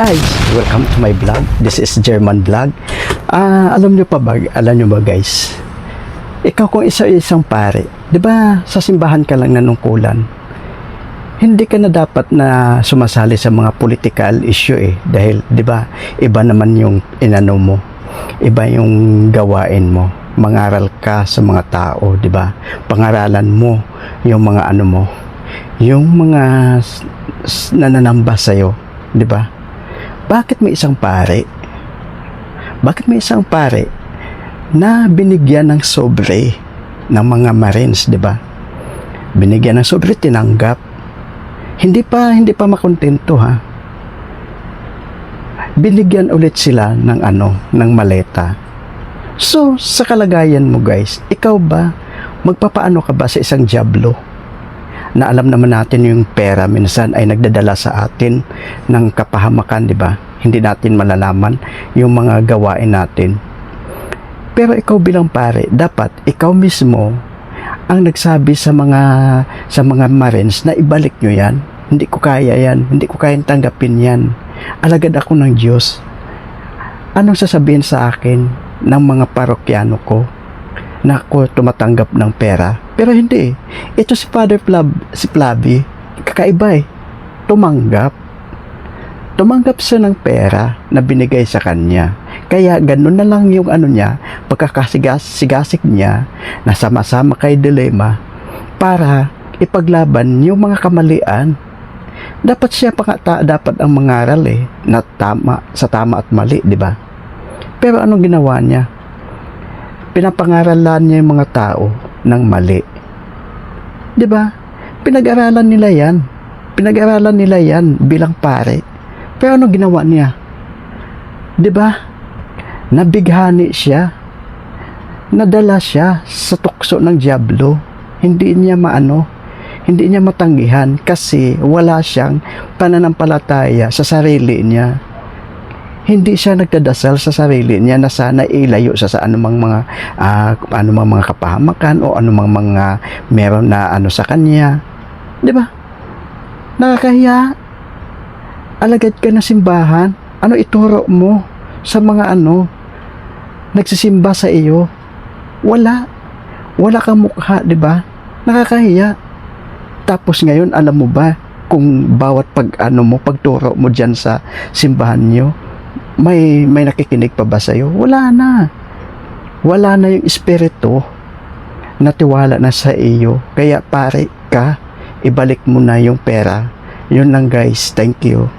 Guys, welcome to my vlog. This is German vlog. Alam nyo ba guys, ikaw kung isang pare, 'di ba sa simbahan ka lang nanungkulan, hindi ka na dapat na sumasali sa mga political issue dahil 'di ba iba naman yung inano mo, iba yung gawain mo. Mangaral ka sa mga tao, 'di ba? Pangaralan mo yung mga ano mo, yung mga nananamba sa iyo, 'di ba? Bakit may isang pare? Bakit may isang pare na binigyan ng sobre ng mga Marines, 'di ba? Binigyan ng sobre, tinanggap. Hindi pa makontento ha. Binigyan ulit sila ng maleta. So, sa kalagayan mo guys, ikaw ba magpapaano ka ba sa isang diablo? Na alam naman natin yung pera minsan ay nagdadala sa atin ng kapahamakan, di ba? Hindi natin malalaman yung mga gawain natin. Pero ikaw bilang pare, dapat ikaw mismo ang nagsabi sa mga Marines na ibalik nyo yan. Hindi ko kaya yan. Hindi ko kayang tanggapin yan. Alagad ako ng Diyos. Anong sasabihin sa akin ng mga parokyano ko na ako tumatanggap ng pera? Pero hindi. Ito si Flavie, kakaiba tumanggap siya ng pera na binigay sa kanya. Kaya ganun na lang yung niya, pagkakasigasig niya na sama-sama kay dilema para ipaglaban yung mga kamalian. Dapat siya dapat ang mangaral na sa tama at mali, di ba? Pero anong ginawa niya? Pinapangaralan niya yung mga tao ng mali. 'Di ba? Pinag-aralan nila 'yan bilang pare. Pero ano ginawa niya? 'Di ba? Nabighani siya. Nadala siya sa tukso ng diablo. Hindi niya matanggihan kasi wala siyang pananampalataya sa sarili niya. Hindi siya nagdadasal sa sarili niya na sana ilayo sa anumang mga kapahamakan o anumang mga meron na sa kanya. 'Di ba? Nakakahiya. Alagad ka na simbahan. Ano ituro mo sa mga nagsisimba sa iyo? Wala kang mukha, 'di ba? Nakakahiya. Tapos ngayon, alam mo ba kung bawat pagturo mo diyan sa simbahan niyo, may nakikinig pa ba sa'yo? Wala na yung espiritu na tiwala na sa iyo. Kaya pare ka, ibalik mo na yung pera. Yun lang guys, thank you.